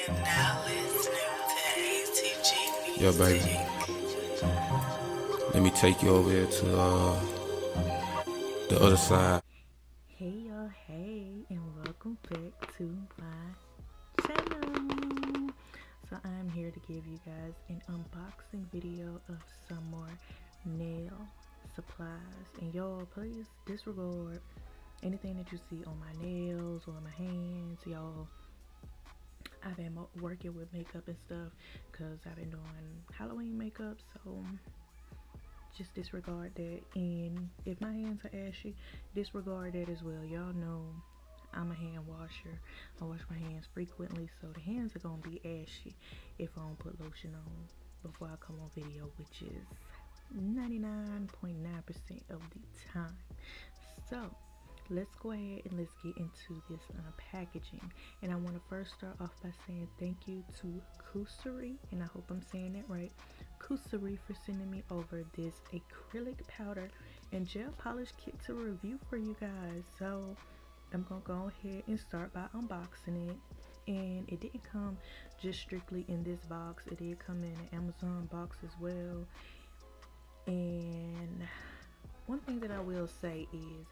Yeah, baby. Let me take you over here to the other side. Hey y'all, hey, and welcome back to my channel. So I'm here to give you guys an unboxing video of some more nail supplies. And y'all, please disregard anything that you see on my nails or my hands. Y'all, I've been working with makeup and stuff because I've been doing Halloween makeup, so just disregard that. And if my hands are ashy, disregard that as well. Y'all know I'm a hand washer. I wash my hands frequently, so the hands are gonna be ashy if I don't put lotion on before I come on video, which is 99.9% of the time. So let's go ahead and let's get into this packaging. And I want to first start off by saying thank you to Cooserry, and I hope I'm saying that right, Cooserry, for sending me over this acrylic powder and gel polish kit to review for you guys. So I'm gonna go ahead and start by unboxing it. And it didn't come just strictly in this box, it did come in an Amazon box as well. And one thing that I will say is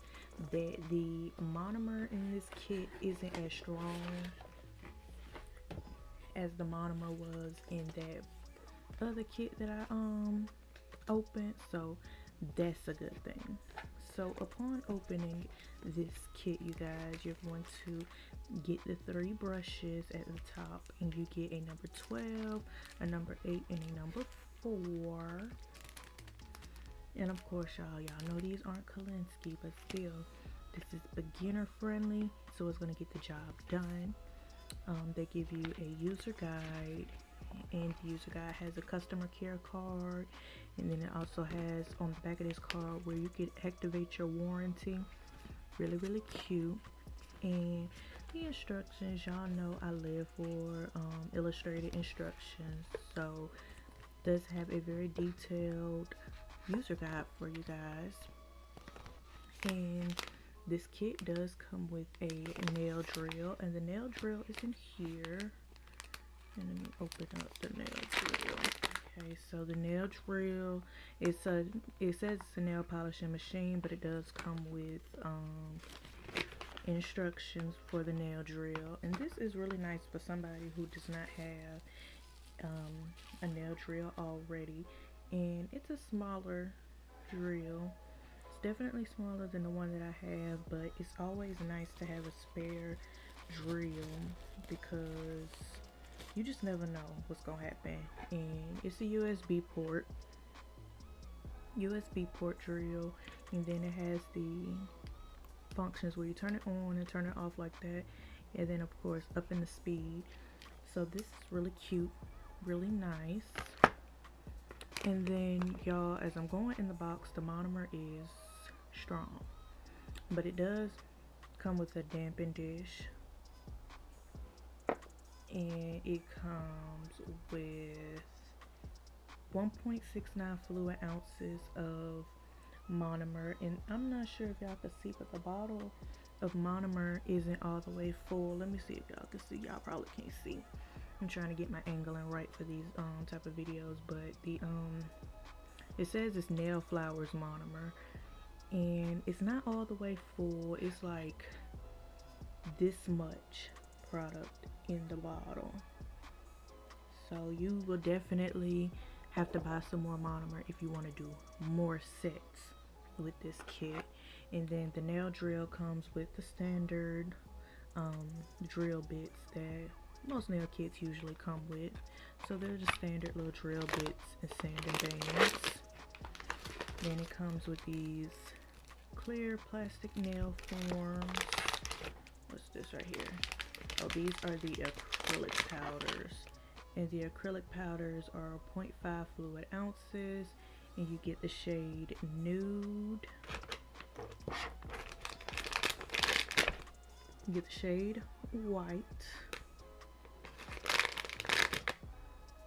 that the monomer in this kit isn't as strong as the monomer was in that other kit that I opened, so that's a good thing. So upon opening this kit, you guys, you're going to get the 3 brushes at the top, and you get a number 12, a number 8, and a number 4. And of course, y'all know these aren't Kalinsky, but still, this is beginner friendly, so it's gonna get the job done. They give you a user guide, and the user guide has a customer care card, and then it also has on the back of this card where you can activate your warranty. Really cute. And the instructions, y'all know I live for illustrated instructions, so it does have a very detailed user guide for you guys. And this kit does come with a nail drill, and the nail drill is in here. And let me open up the nail drill. Okay, so the nail drill, it says it's a nail polishing machine, but it does come with instructions for the nail drill. And this is really nice for somebody who does not have a nail drill already. And it's a smaller drill. It's definitely smaller than the one that I have, but it's always nice to have a spare drill because you just never know what's gonna happen. And it's a USB port drill, and then it has the functions where you turn it on and turn it off like that, and then of course up in the speed. So this is really cute, really nice. And then y'all, as I'm going in the box, the monomer is strong, but it does come with a dampen dish, and it comes with 1.69 fluid ounces of monomer. And I'm not sure if y'all can see, but the bottle of monomer isn't all the way full. Let me see if y'all can see. Y'all probably can't see. I'm trying to get my angling right for these type of videos, but the it says it's nail flowers monomer, and it's not all the way full. It's like this much product in the bottle, so you will definitely have to buy some more monomer if you want to do more sets with this kit. And then the nail drill comes with the standard drill bits that most nail kits usually come with. So they're just standard little drill bits and sanding bands. Then it comes with these clear plastic nail forms. What's this right here? Oh, these are the acrylic powders. And the acrylic powders are 0.5 fluid ounces, and you get the shade nude. You get the shade white.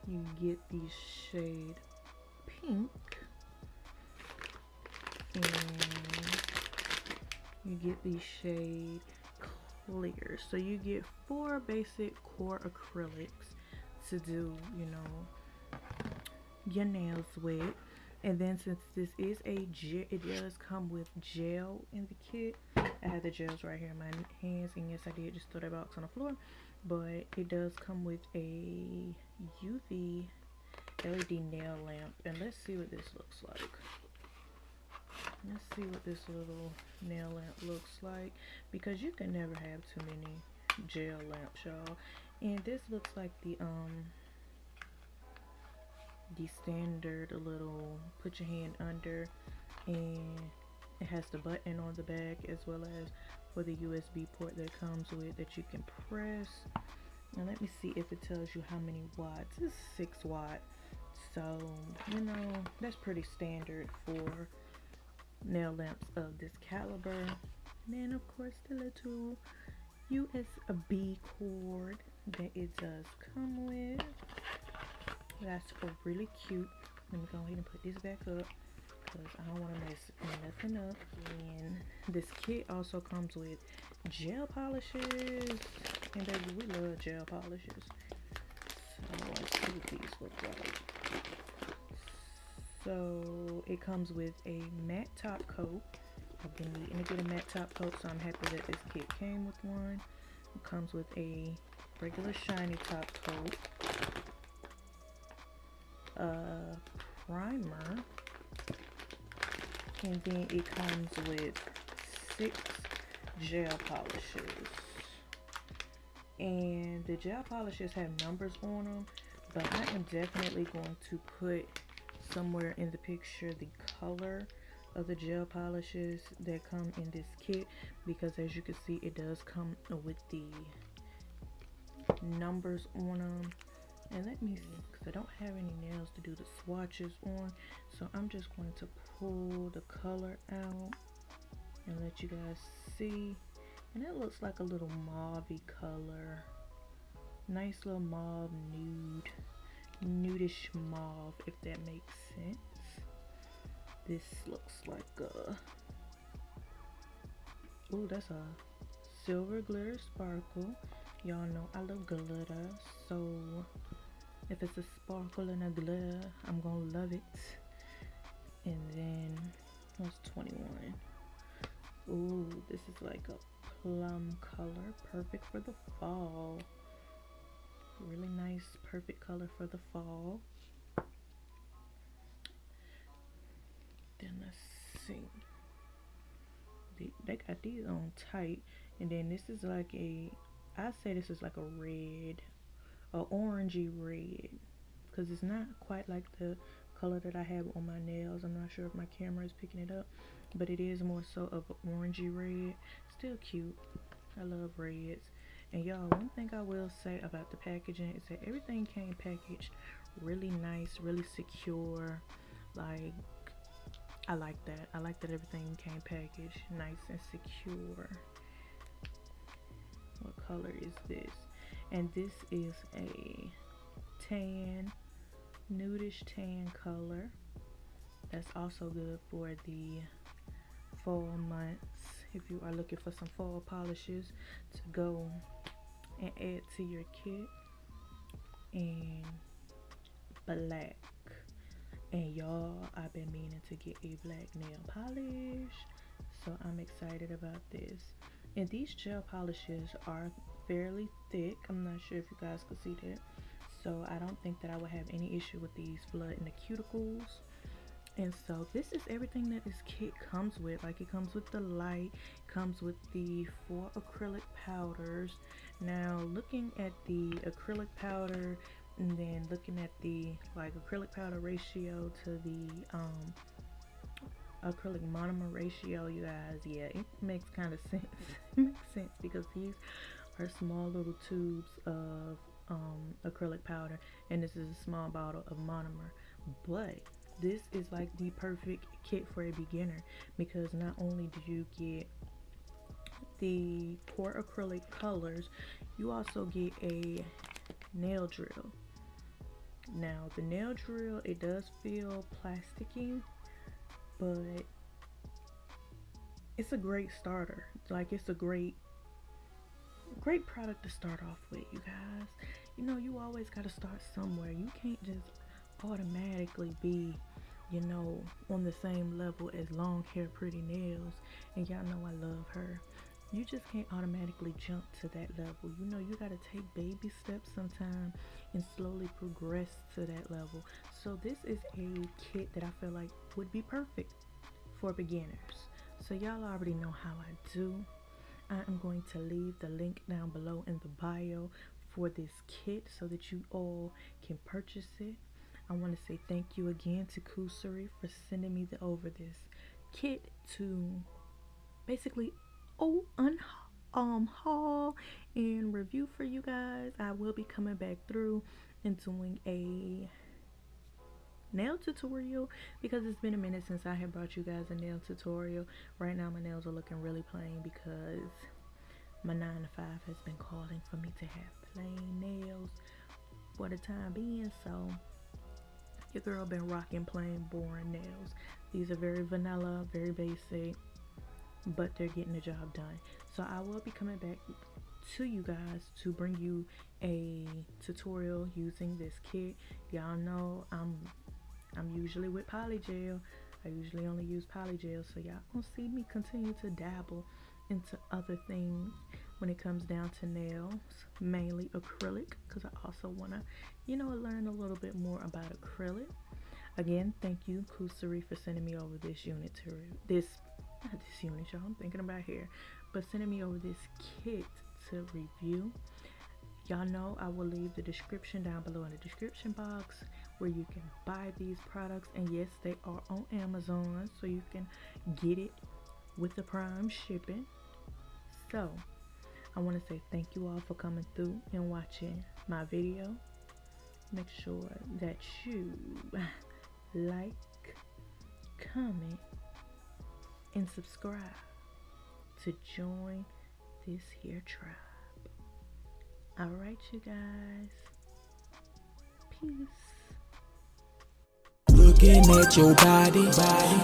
You get the shade pink, and you get the shade clear. So you get 4 basic core acrylics to do, you know, your nails with. And then since this is a gel, it does come with gel in the kit. I have the gels right here in my hands, and yes, I did just throw that box on the floor. But it does come with a UV LED nail lamp, and let's see what this looks like. Let's see what this little nail lamp looks like, because you can never have too many gel lamps, y'all. And this looks like the standard little put your hand under, and it has the button on the back as well as for the USB port that comes with that you can press. Now let me see if it tells you how many watts. It's 6 watt, so you know that's pretty standard for nail lamps of this caliber. And then of course the little USB cord that it does come with. That's really cute. Let me go ahead and put this back up because I don't want to mess nothing up. And this kit also comes with gel polishes, and baby, we love gel polishes. So let's see what these look like. So it comes with a matte top coat. I've been needing to get a matte top coat, so I'm happy that this kit came with one. It comes with a regular shiny top coat, a primer, and then it comes with 6 gel polishes. And the gel polishes have numbers on them, but I am definitely going to put somewhere in the picture the color of the gel polishes that come in this kit, because as you can see it does come with the numbers on them. And let me see, because I don't have any nails to do the swatches on, so I'm just going to pull the color out and let you guys see. And it looks like a little mauve-y color, nice little mauve, nudish mauve, if that makes sense. This looks like a, ooh, that's a silver glitter sparkle. Y'all know I love glitter, so if it's a sparkle and a glitter, I'm gonna love it. And then what's 21? Ooh, this is like a plum color, perfect for the fall. Really nice, perfect color for the fall. Then let's see. They got these on tight, and then this is like a, I say this is like a red, a orangey red, because it's not quite like the color that I have on my nails. I'm not sure if my camera is picking it up, but it is more so of an orangey red. Still cute. I love reds. And y'all, one thing I will say about the packaging is that everything came packaged really nice, really secure. Like, I like that. I like that everything came packaged nice and secure. What color is this? And this is a tan, nudish tan color. That's also good for the fall months if you are looking for some fall polishes to go and add to your kit. And black. And y'all, I've been meaning to get a black nail polish, so I'm excited about this. And these gel polishes are fairly thick. I'm not sure if you guys could see that, so I don't think that I would have any issue with these flooding the cuticles. And so this is everything that this kit comes with. Like, it comes with the light, comes with the 4 acrylic powders. Now looking at the acrylic powder and then looking at the like acrylic powder ratio to the acrylic monomer ratio, you guys, yeah, it makes kind of sense. It makes sense because these are small little tubes of acrylic powder, and this is a small bottle of monomer. But this is like the perfect kit for a beginner, because not only do you get the core acrylic colors, you also get a nail drill. Now the nail drill, it does feel plasticky, but it's a great starter. Like, it's a great great product to start off with, you guys. You know, you always got to start somewhere. You can't just automatically be, you know, on the same level as long hair pretty nails. And y'all know I love her. You just can't automatically jump to that level. You know, you got to take baby steps sometime and slowly progress to that level. So this is a kit that I feel like would be perfect for beginners. So y'all already know how I do. I am going to leave the link down below in the bio for this kit so that you all can purchase it. I want to say thank you again to Cooserry for sending me over this kit to basically haul and review for you guys. I will be coming back through and doing a nail tutorial because it's been a minute since I have brought you guys a nail tutorial. Right now my nails are looking really plain because my 9 to 5 has been calling for me to have plain nails for the time being. So your girl been rocking plain boring nails. These are very vanilla, very basic, but they're getting the job done. So I will be coming back to you guys to bring you a tutorial using this kit. Y'all know I'm usually with polygel. I usually only use polygel, so y'all gonna see me continue to dabble into other things when it comes down to nails, mainly acrylic, because I also want to, you know, learn a little bit more about acrylic. Again, thank you Cooserry for sending me over this unit to not this unit, y'all, I'm thinking about hair, but sending me over this kit to review. Y'all know I will leave the description down below in the description box where you can buy these products, and yes, they are on Amazon, so you can get it with the Prime shipping. So I want to say thank you all for coming through and watching my video. Make sure that you like, comment, and subscribe to join this here tribe. Alright, you guys. Peace. Looking at your body,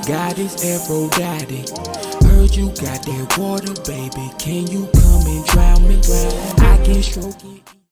goddess Aphrodite. Heard you got that water, baby. Can you come and drown me? I can stroke it.